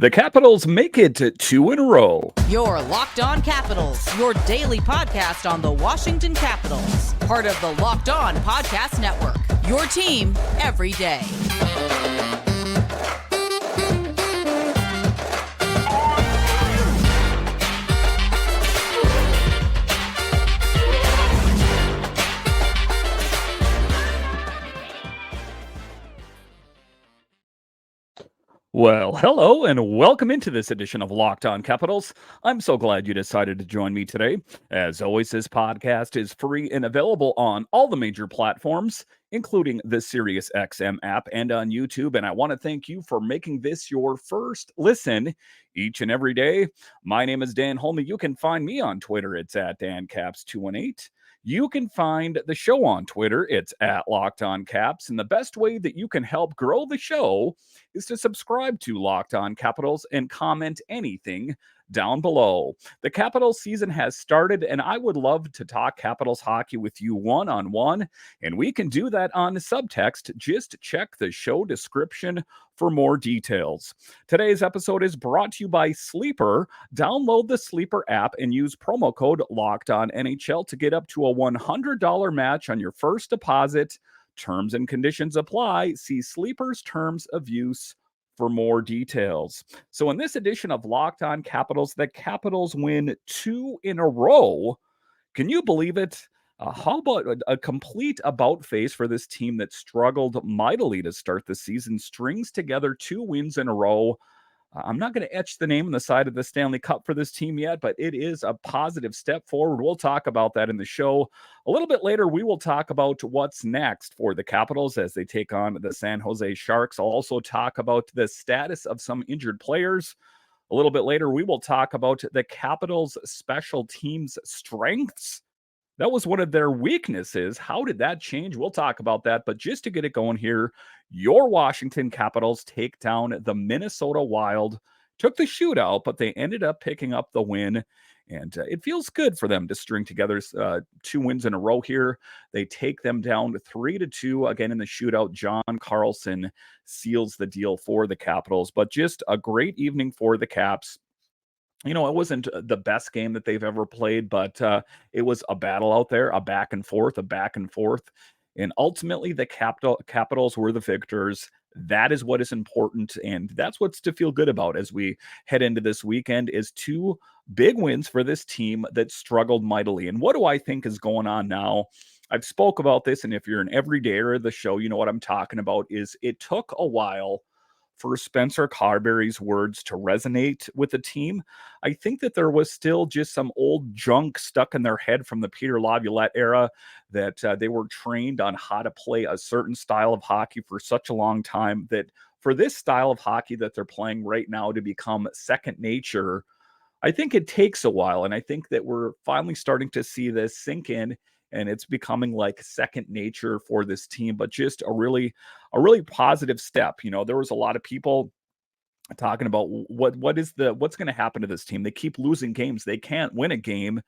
The Capitals make it to two in a row. Your Locked On Capitals, your daily podcast on the Washington Capitals. Part of the Locked On Podcast Network. Your team every day. Well, hello and welcome into this edition of Locked On Capitals. I'm so glad you decided to join me today. As always, this podcast is free and available on all the major platforms, including the SiriusXM app and on YouTube. And I want to thank you for making this your first listen each and every day. My name is Dan Holme. You can find me on Twitter. It's at DanCaps218. You can find the show on Twitter. It's at Locked On Caps. And the best way that you can help grow the show is to subscribe to Locked On Capitals and comment anything down below. The Capitals season has started, and I would love to talk Capitals hockey with you one-on-one, and we can do that on subtext. Just check the show description for more details. Today's episode is brought to you by Sleeper. Download the Sleeper app and use promo code LOCKEDONNHL to get up to a $100 match on your first deposit. Terms and conditions apply. See Sleeper's terms of use for more details. So in this edition of Locked On Capitals, the Capitals win 2 in a row. Can you believe it? How about a complete about face for this team that struggled mightily to start the season, strings together 2 wins in a row. I'm not going to etch the name on the side of the Stanley Cup for this team yet, but it is a positive step forward. We'll talk about that in the show. A little bit later, we will talk about what's next for the Capitals as they take on the San Jose Sharks. I'll also talk about the status of some injured players. A little bit later, we will talk about the Capitals' special teams strengths. That was one of their weaknesses. How did that change? We'll talk about that. But just to get it going here, your Washington Capitals take down the Minnesota Wild. Took the shootout, but they ended up picking up the win. And it feels good for them to string together 2 wins in a row here. They take them down 3-2 again in the shootout. John Carlson seals the deal for the Capitals. But just a great evening for the Caps. You know, it wasn't the best game that they've ever played, but it was a battle out there, a back and forth. And ultimately, the Capitals were the victors. That is what is important, and that's what's to feel good about as we head into this weekend is 2 big wins for this team that struggled mightily. And what do I think is going on now? I've spoke about this, and if you're an everydayer of the show, you know what I'm talking about, is it took a while for Spencer Carberry's words to resonate with the team. I think that there was still just some old junk stuck in their head from the Peter Laviolette era that they were trained on how to play a certain style of hockey for such a long time that for this style of hockey that they're playing right now to become second nature, I think it takes a while. And I think that we're finally starting to see this sink in and it's becoming like second nature for this team, but just a really positive step. You know, there was a lot of people talking about what's going to happen to this team. They keep losing games. They can't win a game,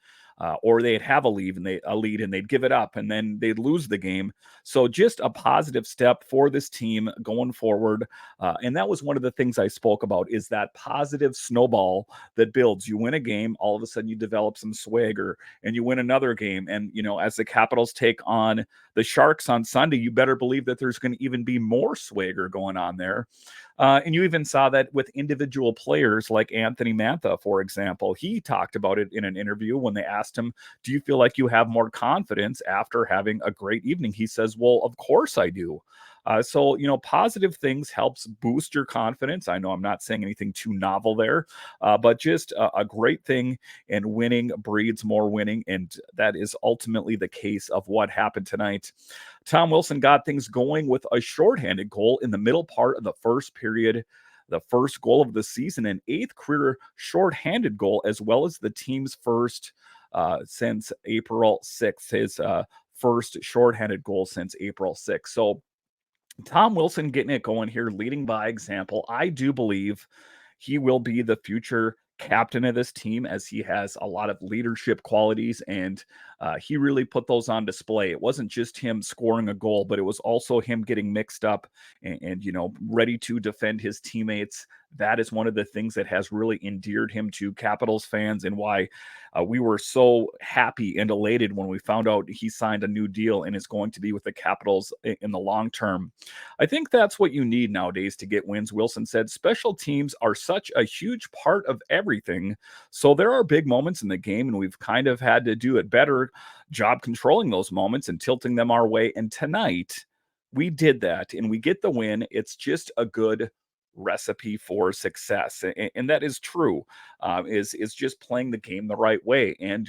or they'd have a lead and they'd give it up and then they'd lose the game. So just a positive step for this team going forward. And that was one of the things I spoke about is that positive snowball that builds. You win a game, all of a sudden you develop some swagger and you win another game. And, you know, as the Capitals take on the Sharks on Sunday, you better believe that there's going to even be more swagger going on there. And you even saw that with individual players like Anthony Mantha, for example. He talked about it in an interview when they asked him, do you feel like you have more confidence after having a great evening? He says, well, of course I do. So, you know, positive things helps boost your confidence. I know I'm not saying anything too novel there, but just a great thing, and winning breeds more winning. And that is ultimately the case of what happened tonight. Tom Wilson got things going with a shorthanded goal in the middle part of the first period. The first goal of the season, an 8th career shorthanded goal, as well as the team's first since April 6th, his first shorthanded goal since April 6th. So Tom Wilson getting it going here, leading by example. I do believe he will be the future captain of this team as he has a lot of leadership qualities and He really put those on display. It wasn't just him scoring a goal, but it was also him getting mixed up and ready to defend his teammates. That is one of the things that has really endeared him to Capitals fans, and why we were so happy and elated when we found out he signed a new deal and is going to be with the Capitals in the long term. I think that's what you need nowadays to get wins. Wilson said special teams are such a huge part of everything. So there are big moments in the game, and we've kind of had to do a better job controlling those moments and tilting them our way. And tonight, we did that and we get the win. It's just a good recipe for success, and that is true. Is just playing the game the right way, and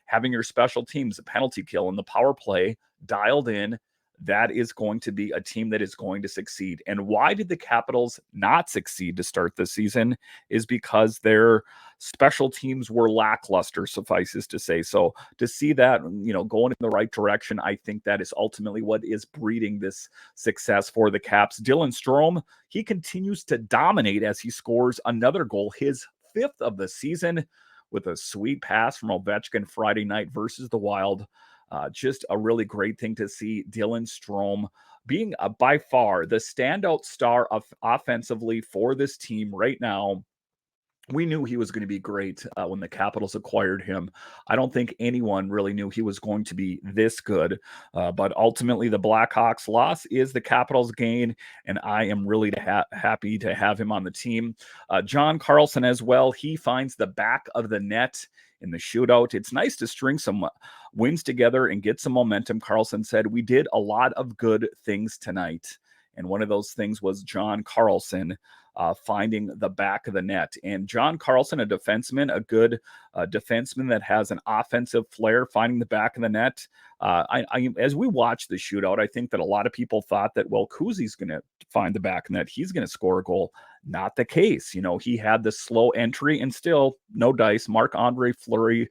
having your special teams, the penalty kill and the power play dialed in. That is going to be a team that is going to succeed. And why did the Capitals not succeed to start the season? Is because their special teams were lackluster, suffices to say. So to see that, going in the right direction, I think that is ultimately what is breeding this success for the Caps. Dylan Strome, he continues to dominate as he scores another goal, his fifth of the season, with a sweet pass from Ovechkin Friday night versus the Wild. Just a really great thing to see Dylan Strome being by far the standout star of offensively for this team right now. We knew he was going to be great when the Capitals acquired him. I don't think anyone really knew he was going to be this good. But ultimately, the Blackhawks' loss is the Capitals' gain, and I am really happy to have him on the team. John Carlson as well. He finds the back of the net in the shootout. It's nice to string some wins together and get some momentum. Carlson said, "We did a lot of good things tonight." And one of those things was John Carlson finding the back of the net. And John Carlson, a defenseman, a good defenseman that has an offensive flair, finding the back of the net. As we watch the shootout, I think that a lot of people thought that, well, Kuzi's going to find the back of the net. He's going to score a goal. Not the case. He had the slow entry and still no dice. Marc-Andre Fleury,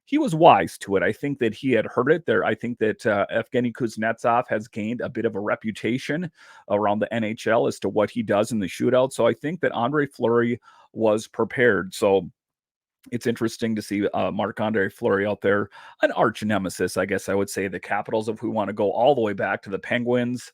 he was wise to it. I think that he had heard it there. I think that Evgeny Kuznetsov has gained a bit of a reputation around the NHL as to what he does in the shootout. So I think that Andre Fleury was prepared. So it's interesting to see Marc-Andre Fleury out there, an arch nemesis, I guess I would say, the Capitals, if we want to go all the way back to the Penguins.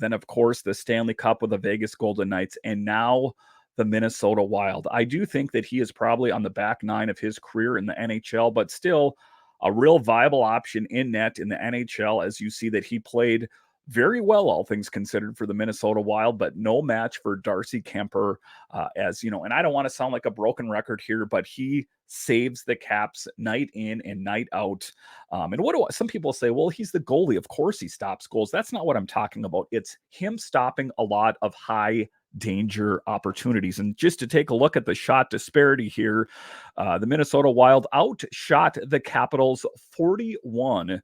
Then, of course, the Stanley Cup with the Vegas Golden Knights, and now the Minnesota Wild. I do think that he is probably on the back nine of his career in the NHL, but still a real viable option in net in the NHL, as you see that he played very well, all things considered, for the Minnesota Wild, but no match for Darcy Kuemper, and I don't want to sound like a broken record here, but he saves the Caps night in and night out. And some people say, well, he's the goalie. Of course he stops goals. That's not what I'm talking about. It's him stopping a lot of high danger opportunities. And just to take a look at the shot disparity here, the Minnesota Wild outshot the Capitals 41-33.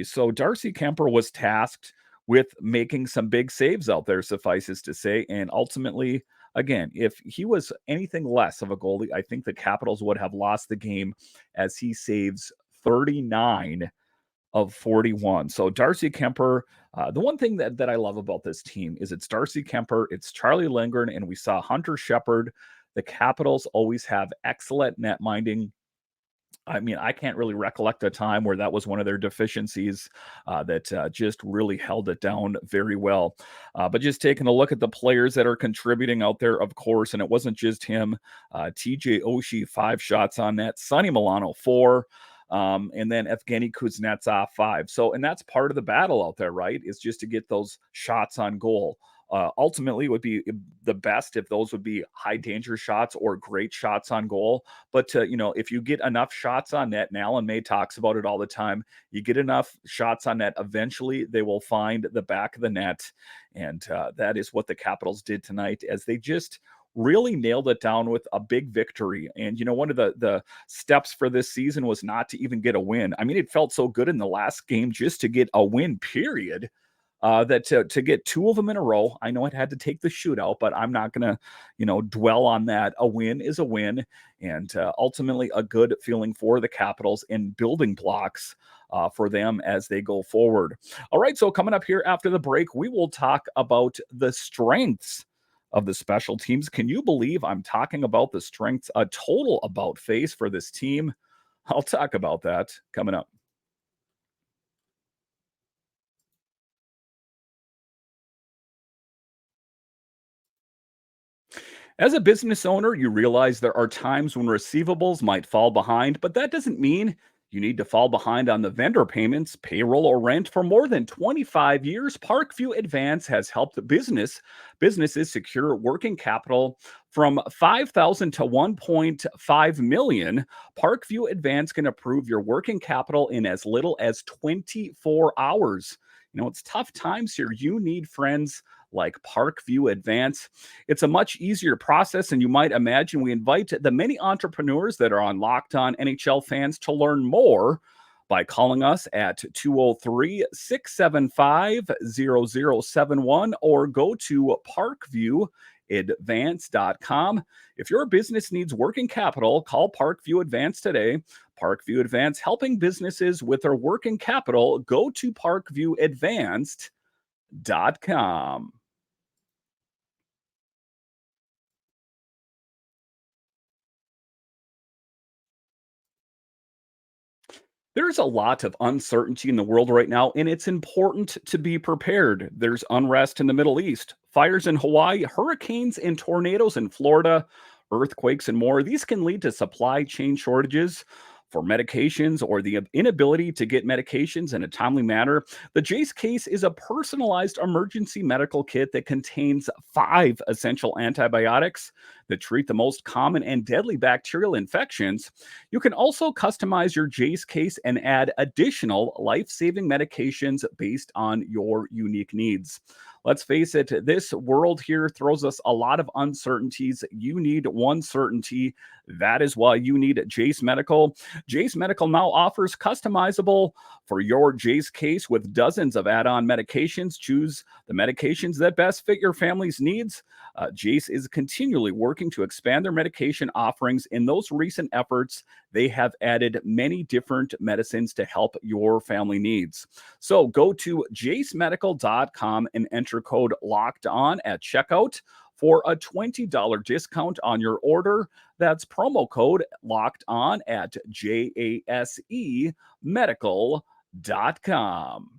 So Darcy Kuemper was tasked with making some big saves out there, suffices to say. And ultimately, again, if he was anything less of a goalie, I think the Capitals would have lost the game, as he saves 39 of 41. So Darcy Kuemper, the one thing that I love about this team is it's Darcy Kuemper, it's Charlie Lindgren, and we saw Hunter Shepard. The Capitals always have excellent net minding. I mean, I can't really recollect a time where that was one of their deficiencies that just really held it down very well. But just taking a look at the players that are contributing out there, of course, and it wasn't just him. TJ Oshie, 5 shots on net. Sonny Milano, 4. And then Evgeny Kuznetsov, 5. So, and that's part of the battle out there, right? Is just to get those shots on goal. Ultimately, it would be the best if those would be high danger shots or great shots on goal. But if you get enough shots on net, and Alan May talks about it all the time, you get enough shots on net, eventually they will find the back of the net. And that is what the Capitals did tonight, as they just really nailed it down with a big victory. And, one of the steps for this season was not to even get a win. I mean, it felt so good in the last game just to get a win, period. That to get 2 of them in a row, I know it had to take the shootout, but I'm not going to, dwell on that. A win is a win, and ultimately a good feeling for the Capitals and building blocks for them as they go forward. All right, so coming up here after the break, we will talk about the strengths of the special teams. Can you believe I'm talking about the strengths, a total about face for this team? I'll talk about that coming up. As a business owner, you realize there are times when receivables might fall behind, but that doesn't mean you need to fall behind on the vendor payments, payroll, or rent. For more than 25 years, Parkview Advance has helped businesses secure working capital from 5,000 to 1.5 million. Parkview Advance can approve your working capital in as little as 24 hours. It's tough times here. You need friends like Parkview Advance. It's a much easier process than you might imagine. We invite the many entrepreneurs that are on Locked On NHL Fans to learn more by calling us at 203-675-0071 or go to parkviewadvance.com. If your business needs working capital, call Parkview Advance today. Parkview Advance, helping businesses with their working capital. Go to parkviewadvanced.com. There's a lot of uncertainty in the world right now, and it's important to be prepared. There's unrest in the Middle East, fires in Hawaii, hurricanes and tornadoes in Florida, earthquakes, and more. These can lead to supply chain shortages for medications or the inability to get medications in a timely manner. The Jace case is a personalized emergency medical kit that contains 5 essential antibiotics that treat the most common and deadly bacterial infections. You can also customize your Jace case and add additional life saving medications based on your unique needs. Let's face it, this world here throws us a lot of uncertainties. You need one certainty. That is why you need Jace Medical. Jace Medical now offers customizable for your Jace case with dozens of add on medications. Choose the medications that best fit your family's needs. Jace is continually working to expand their medication offerings. In those recent efforts, they have added many different medicines to help your family needs. So go to jacemedical.com and enter code locked on at checkout for a $20 discount on your order. That's promo code locked on at jasemedical.com.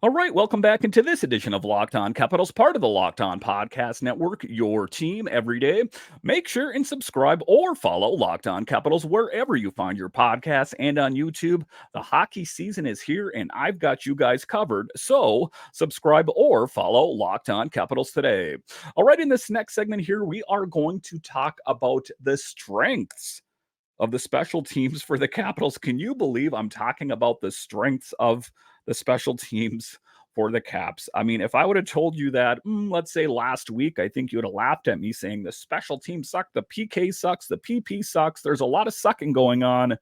All right, welcome back into this edition of Locked On Capitals, part of the Locked On Podcast Network, your team every day. Make sure and subscribe or follow Locked On Capitals wherever you find your podcasts and on YouTube. The hockey season is here, and I've got you guys covered. So subscribe or follow Locked On Capitals today. All right, in this next segment here, we are going to talk about the strengths of the special teams for the Capitals. Can you believe I'm talking about the strengths of the special teams for the Caps? I mean, if I would have told you that, let's say last week, I think you would have laughed at me saying the special team suck, the PK sucks, the PP sucks. There's a lot of sucking going on.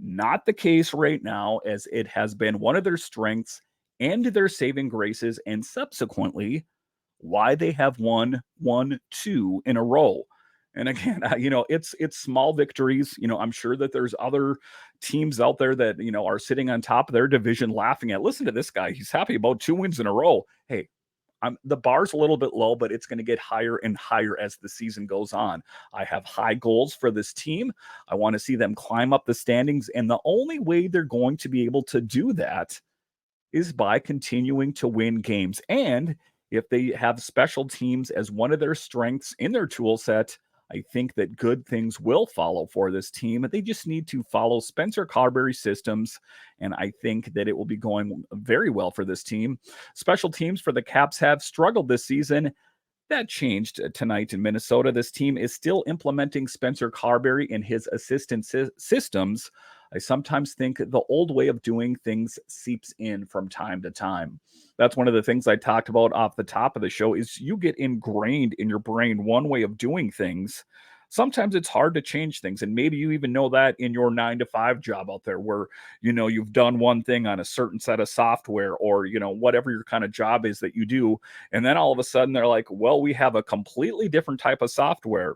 Not the case right now, as it has been one of their strengths and their saving graces, and subsequently why they have won 2 in a row. And again, it's small victories. I'm sure that there's other teams out there that, are sitting on top of their division laughing at, listen to this guy. He's happy about 2 wins in a row. Hey, the bar's a little bit low, but it's going to get higher and higher as the season goes on. I have high goals for this team. I want to see them climb up the standings. And the only way they're going to be able to do that is by continuing to win games. And if they have special teams as one of their strengths in their tool set, I think that good things will follow for this team. They just need to follow Spencer Carberry's systems, and I think that it will be going very well for this team. Special teams for the Caps have struggled this season. That changed tonight in Minnesota. This team is still implementing Spencer Carberry and his assistant systems. I sometimes think the old way of doing things seeps in from time to time. That's one of the things I talked about off the top of the show is you get ingrained in your brain one way of doing things. Sometimes it's hard to change things. And maybe you even know that in your 9 to 5 job out there where, you've done one thing on a certain set of software or, whatever your kind of job is that you do. And then all of a sudden they're like, well, we have a completely different type of software.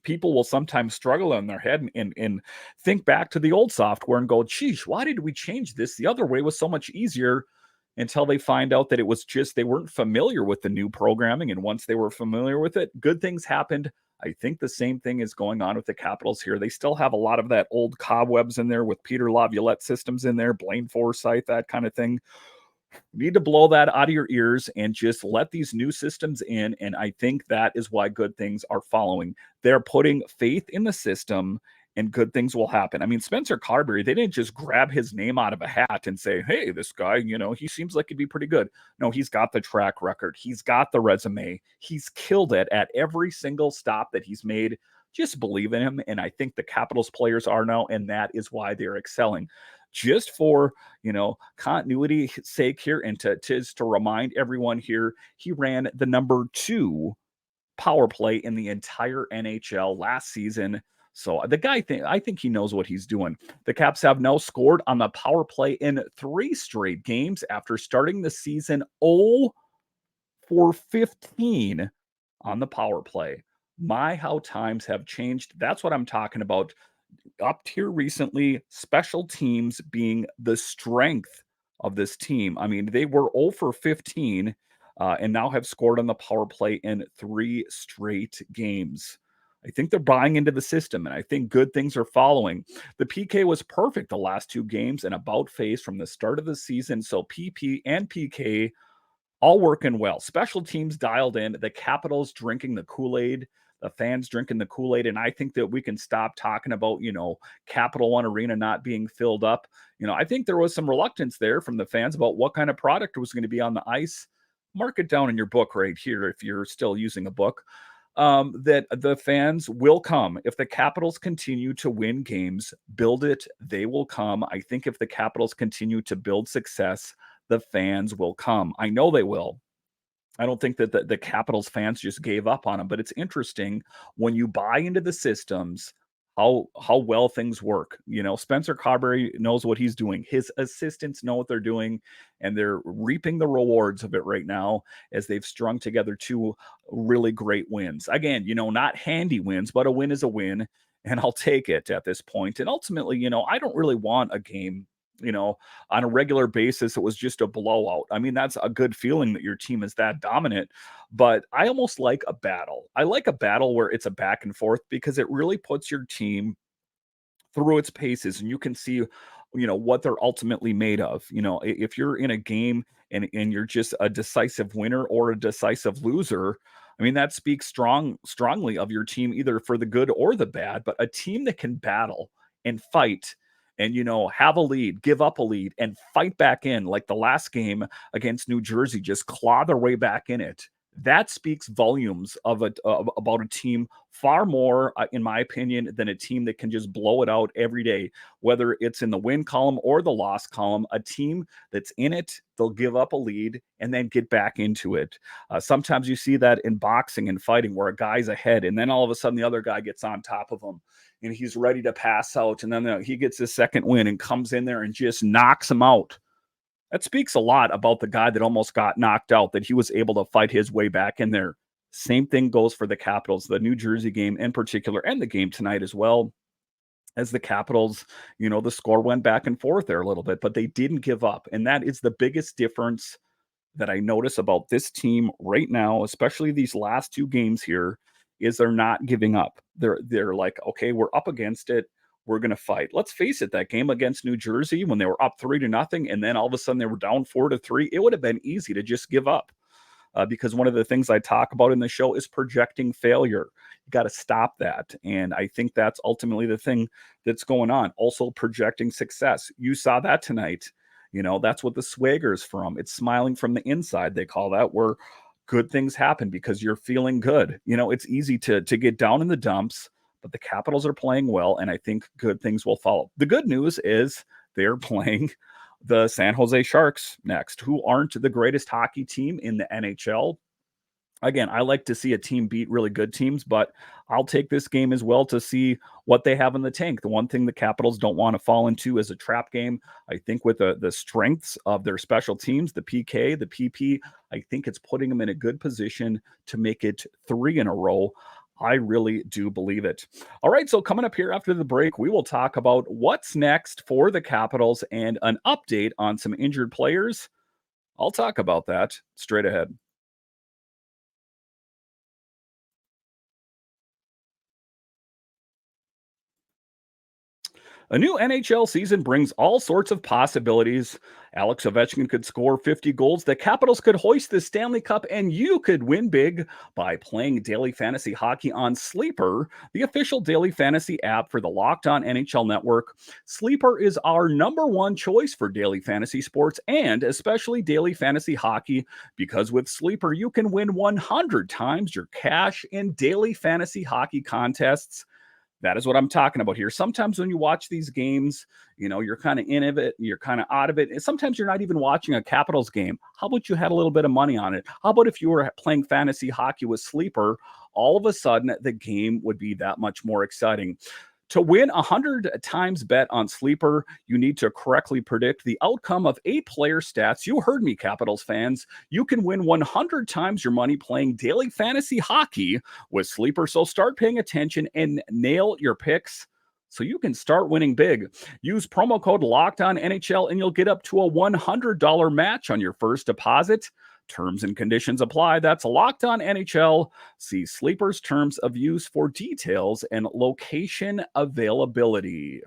People will sometimes struggle in their head and think back to the old software and go, geez, why did we change this? The other way was so much easier. until they find out that it was just they weren't familiar with the new programming. And once they were familiar with it, good things happened. I think the same thing is going on with the Capitals here. They still have a lot of that old cobwebs in there with Peter Laviolette systems in there, Blaine Forsyth, that kind of thing. You need to blow that out of your ears and just let these new systems in. And I think that is why good things are following. They're putting faith in the system and good things will happen. I mean, Spencer Carberry, they didn't just grab his name out of a hat and say, hey, this guy, he seems like he'd be pretty good. No, he's got the track record. He's got the resume. He's killed it at every single stop that he's made. Just believe in him. And I think the Capitals players are now, and that is why they're excelling. Just for continuity sake here, and to remind everyone here, he ran the number 2 power play in the entire NHL last season. So the guy I think he knows what he's doing. The Caps have now scored on the power play in 3 straight games after starting the season 0 for 15 on the power play. My, how times have changed. That's what I'm talking about. Up here recently, special teams being the strength of this team. I mean, they were 0 for 15 and now have scored on the power play in 3 straight games. I think they're buying into the system, and I think good things are following. The PK was perfect the last 2 games and about face from the start of the season. So PP and PK all working well. Special teams dialed in. The Capitals drinking the Kool-Aid. The fans drinking the Kool-Aid. And I think that we can stop talking about, Capital One Arena not being filled up. I think there was some reluctance there from the fans about what kind of product was going to be on the ice. Mark it down in your book right here if you're still using a book. That the fans will come. If the Capitals continue to win games, build it, they will come. I think if the Capitals continue to build success, the fans will come. I know they will. I don't think that the Capitals fans just gave up on them, but it's interesting when you buy into the systems, how well things work. Spencer Carberry knows what he's doing. His assistants know what they're doing, and they're reaping the rewards of it right now as they've strung together 2 really great wins. Again, not handy wins, but a win is a win, and I'll take it at this point. And ultimately, I don't really want a game on a regular basis, it was just a blowout. I mean, that's a good feeling that your team is that dominant, but I almost like a battle. I like a battle where it's a back and forth because it really puts your team through its paces and you can see, what they're ultimately made of. If you're in a game and you're just a decisive winner or a decisive loser, I mean, that speaks strongly of your team, either for the good or the bad, but a team that can battle and fight and have a lead, give up a lead, and fight back in like the last game against New Jersey, just claw their way back in it. That speaks volumes about a team far more, in my opinion, than a team that can just blow it out every day, whether it's in the win column or the loss column. A team that's in it, they'll give up a lead and then get back into it. Sometimes you see that in boxing and fighting where a guy's ahead and then all of a sudden the other guy gets on top of him and he's ready to pass out. And then he gets his second win and comes in there and just knocks him out. That speaks a lot about the guy that almost got knocked out, that he was able to fight his way back in there. Same thing goes for the Capitals, the New Jersey game in particular, and the game tonight as well. As the Capitals, the score went back and forth there a little bit, but they didn't give up. And that is the biggest difference that I notice about this team right now, especially these last 2 games here, is they're not giving up. They're like, okay, we're up against it. We're going to fight. Let's face it, that game against New Jersey when they were up 3-0 and then all of a sudden they were down 4-3, it would have been easy to just give up. Because one of the things I talk about in the show is projecting failure. You got to stop that. And I think that's ultimately the thing that's going on. Also projecting success. You saw that tonight. That's what the swagger is from. It's smiling from the inside. They call that, where good things happen because you're feeling good. It's easy to get down in the dumps, but the Capitals are playing well, and I think good things will follow. The good news is they're playing the San Jose Sharks next, who aren't the greatest hockey team in the NHL. Again, I like to see a team beat really good teams, but I'll take this game as well to see what they have in the tank. The one thing the Capitals don't want to fall into is a trap game. I think with the strengths of their special teams, the PK, the PP, I think it's putting them in a good position to make it 3 in a row. I really do believe it. All right, so coming up here after the break, we will talk about what's next for the Capitals and an update on some injured players. I'll talk about that straight ahead. A new NHL season brings all sorts of possibilities. Alex Ovechkin could score 50 goals. The Capitals could hoist the Stanley Cup, and you could win big by playing daily fantasy hockey on Sleeper, the official daily fantasy app for the Locked On NHL Network. Sleeper is our number one choice for daily fantasy sports and especially daily fantasy hockey because with Sleeper, you can win 100 times your cash in daily fantasy hockey contests. That is what I'm talking about here. Sometimes when you watch these games, you're kind of in of it, you're kind of out of it. And sometimes you're not even watching a Capitals game. How about you had a little bit of money on it? How about if you were playing fantasy hockey with Sleeper, all of a sudden the game would be that much more exciting. To win 100 times bet on Sleeper, you need to correctly predict the outcome of 8 player stats. You heard me, Capitals fans. You can win 100 times your money playing daily fantasy hockey with Sleeper. So start paying attention and nail your picks so you can start winning big. Use promo code Locked On NHL and you'll get up to a $100 match on your first deposit. Terms and conditions apply. That's Locked On NHL. See Sleeper's terms of use for details and location availability.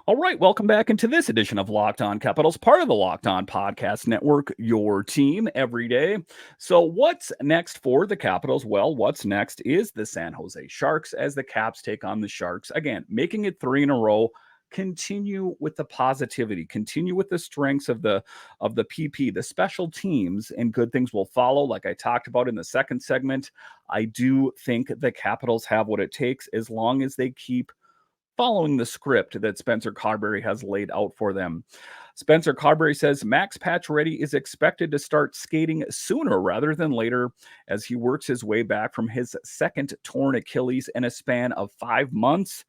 All right, welcome back into this edition of Locked On Capitals, part of the Locked On Podcast Network, your team every day. So, what's next for the Capitals? Well, what's next is the San Jose Sharks as the Caps take on the Sharks. Again, making it 3 in a row. Continue with the positivity, continue with the strengths of the PP, the special teams, and good things will follow. Like I talked about in the second segment, I do think the Capitals have what it takes as long as they keep following the script that Spencer Carberry has laid out for them. Spencer Carberry says Max Pacioretty is expected to start skating sooner rather than later as he works his way back from his second torn Achilles in a span of 5 months.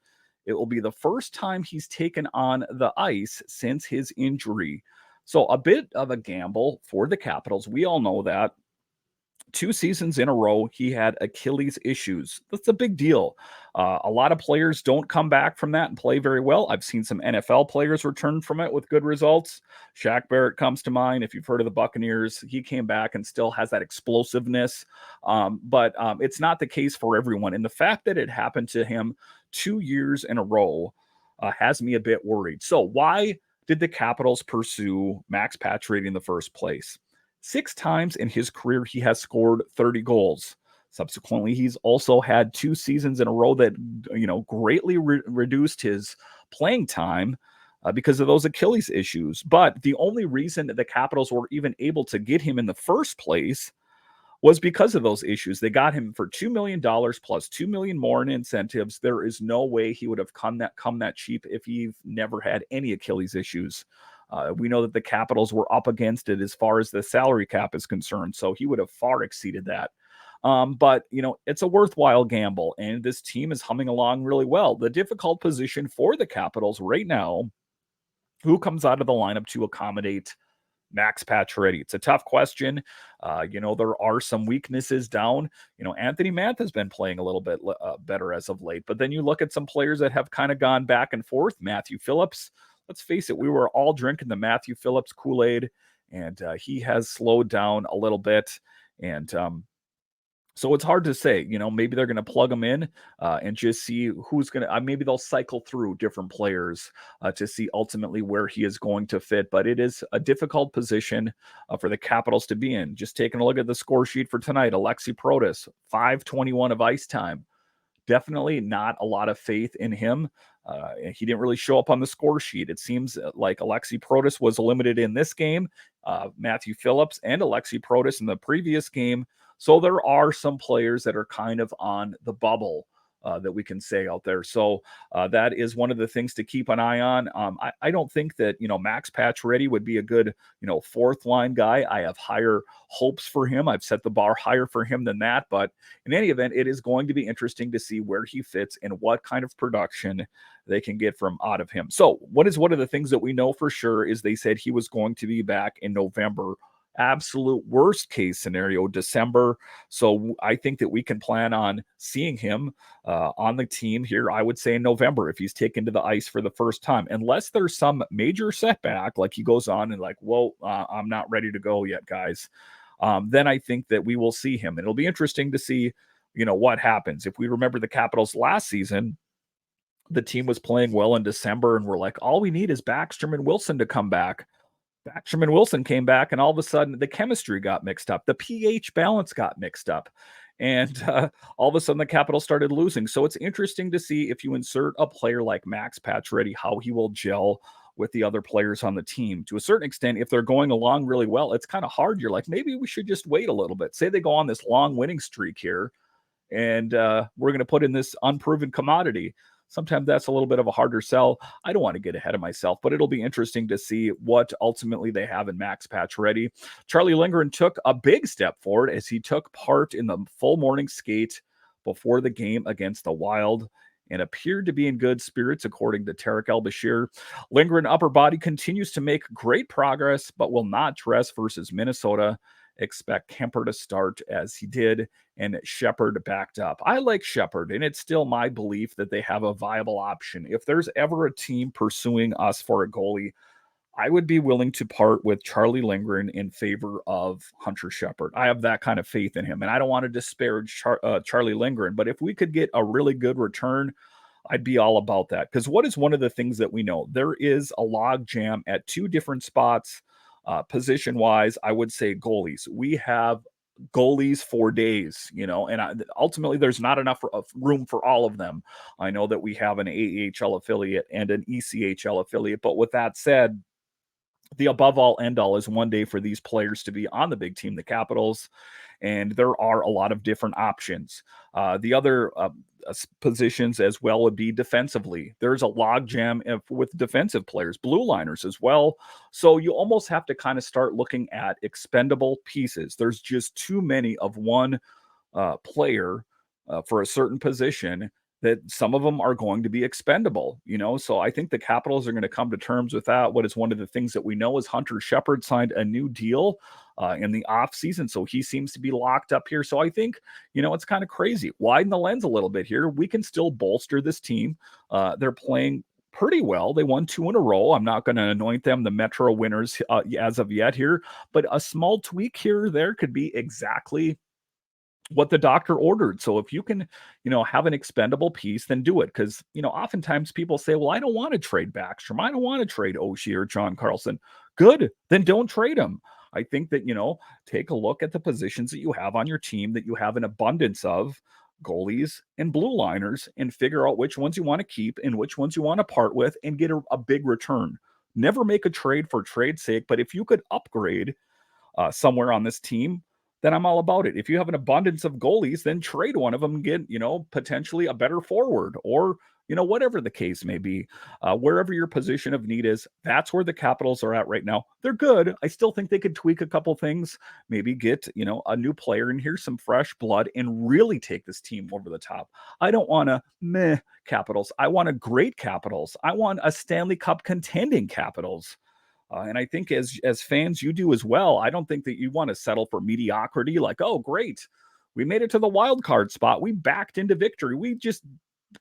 It will be the first time he's taken on the ice since his injury. So a bit of a gamble for the Capitals. We all know that. 2 seasons in a row, he had Achilles issues. That's a big deal. A lot of players don't come back from that and play very well. I've seen some NFL players return from it with good results. Shaq Barrett comes to mind. If you've heard of the Buccaneers, he came back and still has that explosiveness. But it's not the case for everyone. And the fact that it happened to him 2 years in a row has me a bit worried. So why did the Capitals pursue Max Pacioretty in the first place? 6 times in his career, he has scored 30 goals. Subsequently, he's also had 2 seasons in a row that, greatly reduced his playing time because of those Achilles issues. But the only reason that the Capitals were even able to get him in the first place was because of those issues. They got him for $2 million plus $2 million more in incentives. There is no way he would have come that cheap if he never had any Achilles issues. We know that the Capitals were up against it as far as the salary cap is concerned, so he would have far exceeded that. But it's a worthwhile gamble, and this team is humming along really well. The difficult position for the Capitals right now, who comes out of the lineup to accommodate Max Pacioretty? It's a tough question. There are some weaknesses down. Anthony Mantha has been playing a little bit better as of late, but then you look at some players that have kind of gone back and forth. Matthew Phillips, let's face it, we were all drinking the Matthew Phillips Kool-Aid, and he has slowed down a little bit. And so it's hard to say. Maybe they're going to plug him in and just see who's going to. Maybe they'll cycle through different players to see ultimately where he is going to fit. But it is a difficult position for the Capitals to be in. Just taking a look at the score sheet for tonight, Alexi Protas, 5:21 of ice time. Definitely not a lot of faith in him. He didn't really show up on the score sheet. It seems like Alexi Protas was limited in this game, Matthew Phillips and Alexi Protas in the previous game. So there are some players that are kind of on the bubble that we can say out there. So that is one of the things to keep an eye on. I don't think that, Max Pacioretty would be a good, fourth line guy. I have higher hopes for him. I've set the bar higher for him than that. But in any event, it is going to be interesting to see where he fits and what kind of production they can get from out of him. So what is one of the things that we know for sure is they said he was going to be back in November absolute worst case scenario, December. So I think that we can plan on seeing him on the team here, I would say in November, if he's taken to the ice for the first time, unless there's some major setback, like he goes on and like, whoa, I'm not ready to go yet, guys. Then I think that we will see him. It'll be interesting to see, what happens. If we remember the Capitals last season, the team was playing well in December, and we're like, all we need is Backstrom and Wilson to come back. Backstrom and Wilson came back, and all of a sudden the chemistry got mixed up. The pH balance got mixed up. And all of a sudden the Capitals started losing. So it's interesting to see if you insert a player like Max Pacioretty, how he will gel with the other players on the team. To a certain extent, if they're going along really well, it's kind of hard. You're like, maybe we should just wait a little bit. Say they go on this long winning streak here, and we're going to put in this unproven commodity. Sometimes that's a little bit of a harder sell. I don't want to get ahead of myself, but it'll be interesting to see what ultimately they have in Max Pacioretty. Charlie Lindgren took a big step forward as he took part in the full morning skate before the game against the Wild and appeared to be in good spirits, according to Tarek El-Bashir. Lindgren upper body continues to make great progress, but will not dress versus Minnesota. Expect Kuemper to start as he did, and Shepherd backed up. I like Shepherd, and it's still my belief that they have a viable option. If there's ever a team pursuing us for a goalie, I would be willing to part with Charlie Lindgren in favor of Hunter Shepherd. I have that kind of faith in him, and I don't want to disparage Charlie Lindgren, but if we could get a really good return, I'd be all about that. Because what is one of the things that we know? There is a log jam at two different spots. Position wise, I would say goalies. We have goalies for days, and ultimately there's not enough room for all of them. I know that we have an AHL affiliate and an ECHL affiliate, but with that said, the above all end all is one day for these players to be on the big team, the Capitals, and there are a lot of different options. The other positions as well would be defensively. There's a logjam with defensive players, blue liners as well. So you almost have to kind of start looking at expendable pieces. There's just too many of one player for a certain position that some of them are going to be expendable, So I think the Capitals are going to come to terms with that. What is one of the things that we know is Hunter Shepherd signed a new deal in the off season, so he seems to be locked up here. So I think, it's kind of crazy. Widen the lens a little bit here. We can still bolster this team. They're playing pretty well. They won 2 in a row. I'm not going to anoint them the Metro winners as of yet here, but a small tweak here or there could be exactly what the doctor ordered. So if you can, have an expendable piece, then do it. Because, oftentimes people say, well, I don't want to trade Backstrom. I don't want to trade Oshie or John Carlson. Good. Then don't trade them. I think that, take a look at the positions that you have on your team that you have an abundance of goalies and blue liners and figure out which ones you want to keep and which ones you want to part with and get a big return. Never make a trade for trade's sake. But if you could upgrade somewhere on this team, then I'm all about it. If you have an abundance of goalies, then trade one of them and get, potentially a better forward or, whatever the case may be. Wherever your position of need is, that's where the Capitals are at right now. They're good. I still think they could tweak a couple things, maybe get, a new player in here, some fresh blood, and really take this team over the top. I don't want a meh Capitals. I want a great Capitals. I want a Stanley Cup contending Capitals. And I think as fans, you do as well. I don't think that you want to settle for mediocrity like, oh, great. We made it to the wild card spot. We backed into victory. We just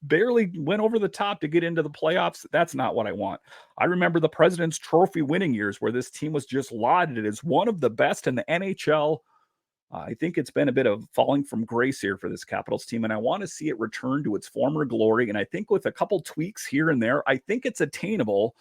barely went over the top to get into the playoffs. That's not what I want. I remember the President's Trophy winning years where this team was just lauded as one of the best in the NHL. I think it's been a bit of falling from grace here for this Capitals team, and I want to see it return to its former glory. And I think with a couple tweaks here and there, I think it's attainable.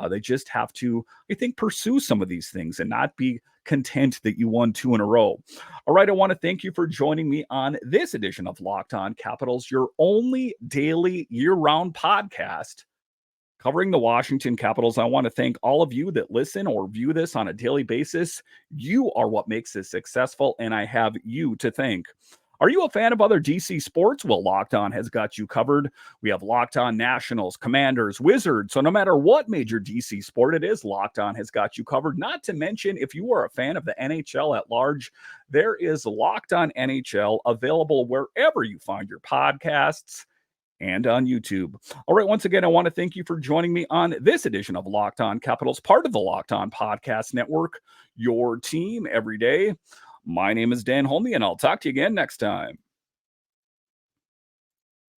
They just have to, I think, pursue some of these things and not be content that you won 2 in a row. All right, I want to thank you for joining me on this edition of Locked On Capitals, your only daily year-round podcast covering the Washington Capitals. I want to thank all of you that listen or view this on a daily basis. You are what makes this successful, and I have you to thank. Are you a fan of other DC sports? Well, Locked On has got you covered. We have Locked On Nationals, Commanders, Wizards. So no matter what major DC sport it is, Locked On has got you covered. Not to mention, if you are a fan of the NHL at large, there is Locked On NHL available wherever you find your podcasts. and on YouTube. All right, once again, I want to thank you for joining me on this edition of Locked On Capitals, part of the Locked On Podcast Network, your team every day. My name is Dan Holme, and I'll talk to you again next time.